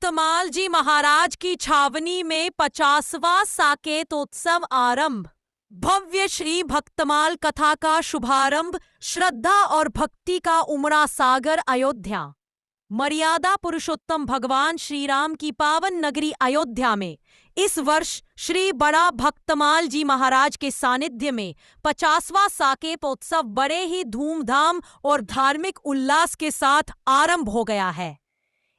भक्तमाल जी महाराज की छावनी में 50वां साकेतोत्सव आरंभ। भव्य श्री भक्तमाल कथा का शुभारंभ। श्रद्धा और भक्ति का उमड़ा सागर अयोध्या। मर्यादा पुरुषोत्तम भगवान श्री राम की पावन नगरी अयोध्या में इस वर्ष श्री बड़ा भक्तमाल जी महाराज के सानिध्य में 50वां साकेतोत्सव बड़े ही धूमधाम और धार्मिक उल्लास के साथ आरंभ हो गया है।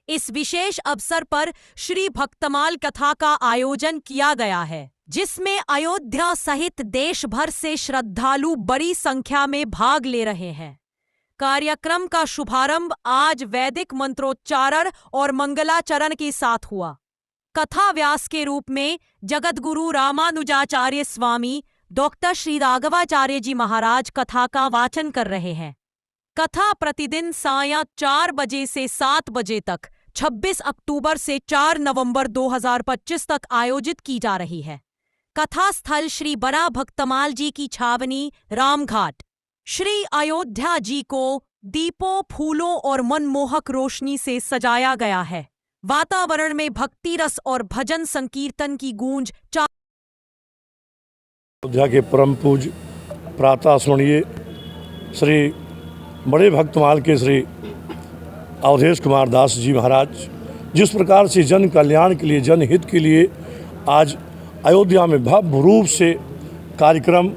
इस विशेष अवसर पर श्री भक्तमाल कथा का आयोजन किया गया है, जिसमें अयोध्या सहित देश भर से श्रद्धालु बड़ी संख्या में भाग ले रहे हैं। कार्यक्रम का शुभारंभ आज वैदिक मंत्रोच्चारण और मंगलाचरण के साथ हुआ। कथा व्यास के रूप में जगतगुरु रामानुजाचार्य स्वामी डॉक्टर श्री राघवाचार्य जी महाराज कथा का वाचन कर रहे हैं। कथा प्रतिदिन सायं 4 बजे से 7 बजे तक 26 अक्टूबर से 4 नवंबर 2025 तक आयोजित की जा रही है। कथा स्थल श्री बड़ा भक्तमाल जी की छावनी रामघाट। श्री अयोध्या जी को दीपों, फूलों और मनमोहक रोशनी से सजाया गया है। वातावरण में भक्ति रस और भजन संकीर्तन की गूंज। अयोध्या के परम पूज्य प्रातः स्मरणीय श्री बड़े भक्तमाल के श्री अवधेश कुमार दास जी महाराज जिस प्रकार से जन कल्याण के लिए, जनहित के लिए आज अयोध्या में भव्य रूप से कार्यक्रम,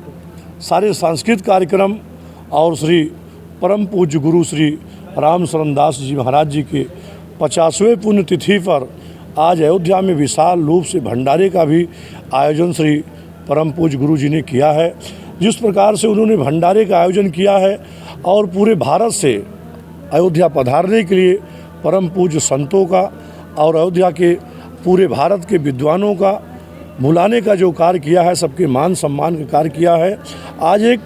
सारे सांस्कृतिक कार्यक्रम और श्री परम पूज्य गुरु श्री राम शरण दास जी महाराज जी के 50वें पुण्यतिथि पर आज अयोध्या में विशाल रूप से भंडारे का भी आयोजन श्री परम पूज्य गुरु जी ने किया है। जिस प्रकार से उन्होंने भंडारे का आयोजन किया है और पूरे भारत से अयोध्या पधारने के लिए परम पूज्य संतों का और अयोध्या के पूरे भारत के विद्वानों का बुलाने का जो कार्य किया है, सबके मान सम्मान का कार्य किया है। आज एक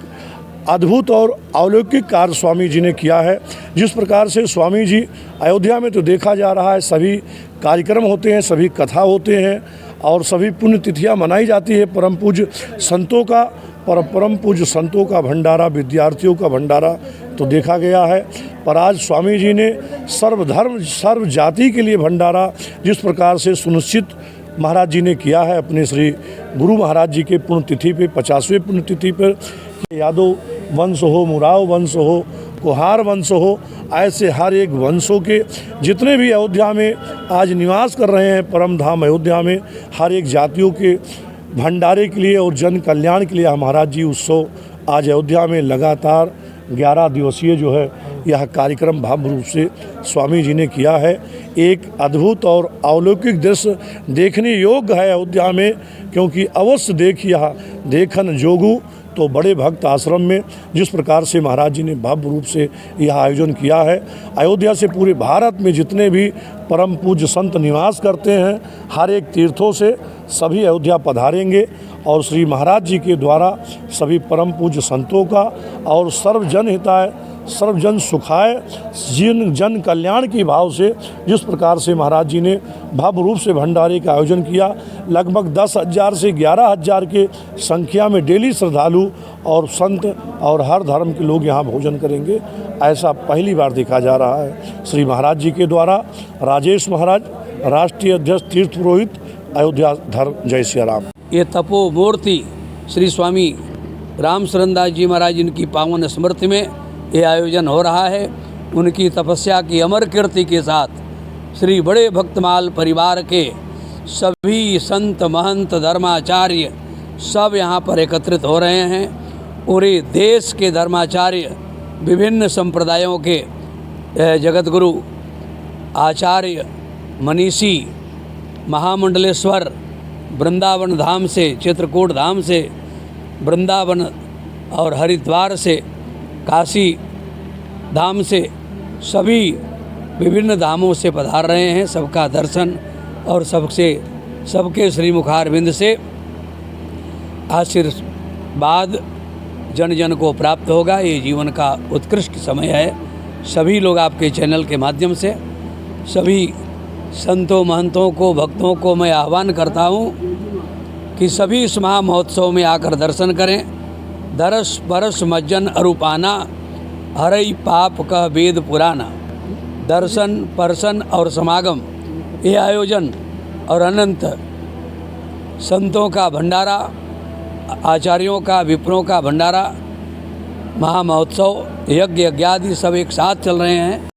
अद्भुत और अलौकिक कार्य स्वामी जी ने किया है। जिस प्रकार से स्वामी जी अयोध्या में तो देखा जा रहा है सभी कार्यक्रम होते हैं, सभी कथा होते हैं और सभी पुण्यतिथियाँ मनाई जाती है। परम पूज्य संतों का परम पूज्य संतों का भंडारा, विद्यार्थियों का भंडारा तो देखा गया है, पर आज स्वामी जी ने सर्वधर्म सर्व जाति के लिए भंडारा जिस प्रकार से सुनिश्चित महाराज जी ने किया है अपने श्री गुरु महाराज जी के पुण्यतिथि पे, 50वें पुण्यतिथि पर, यादव वंश हो, मुराव वंश हो, कुहार वंश हो, ऐसे हर एक वंशों के जितने भी अयोध्या में आज निवास कर रहे हैं परम धाम अयोध्या में, हर एक जातियों के भंडारे के लिए और जन कल्याण के लिए महाराज जी उत्सव आज अयोध्या में लगातार 11 दिवसीय जो है यह कार्यक्रम भव्य रूप से स्वामी जी ने किया है। एक अद्भुत और अलौकिक दृश्य देखने योग्य है अयोध्या में, क्योंकि अवश्य देखिए देखन जोगू तो बड़े भक्त आश्रम में जिस प्रकार से महाराज जी ने भव्य रूप से यह आयोजन किया है। अयोध्या से पूरे भारत में जितने भी परम पूज्य संत निवास करते हैं, हर एक तीर्थों से सभी अयोध्या पधारेंगे और श्री महाराज जी के द्वारा सभी परम पूज्य संतों का और सर्वजन हिताय, सर्वजन सुखाय, जन कल्याण की भाव से जिस प्रकार से महाराज जी ने भव्य रूप से भंडारे का आयोजन किया। लगभग 10,000 से 11,000 के संख्या में डेली श्रद्धालु और संत और हर धर्म के लोग यहाँ भोजन करेंगे, ऐसा पहली बार देखा जा रहा है। श्री महाराज जी के द्वारा राजेश महाराज, राष्ट्रीय अध्यक्ष तीर्थ पुरोहित, अयोध्या धर्म। जय श्री राम। ये तपो मूर्ति श्री स्वामी राम शरण दास जी महाराज इनकी पावन स्मृति में ये आयोजन हो रहा है। उनकी तपस्या की अमर कीर्ति के साथ श्री बड़े भक्तमाल परिवार के सभी संत महंत धर्माचार्य सब यहाँ पर एकत्रित हो रहे हैं। पूरे देश के धर्माचार्य, विभिन्न संप्रदायों के जगतगुरु आचार्य, मनीषी, महामंडलेश्वर, वृंदावन धाम से, चित्रकूट धाम से, वृंदावन और हरिद्वार से, काशी धाम से, सभी विभिन्न धामों से पधार रहे हैं। सबका दर्शन और सबके श्री मुखारविंद से आशीर्वाद जन जन को प्राप्त होगा। ये जीवन का उत्कृष्ट समय है। सभी लोग आपके चैनल के माध्यम से सभी संतों, महंतों को, भक्तों को मैं आह्वान करता हूँ कि सभी इस महा महोत्सव में आकर दर्शन करें। दरस परस मज्जन अरूपाना, हरई पाप का वेद पुराना। दर्शन, पर्शन और समागम ये आयोजन और अनंत संतों का भंडारा, आचार्यों का, विप्रों का भंडारा, महामहोत्सव, यज्ञ यज्ञादि सब एक साथ चल रहे हैं।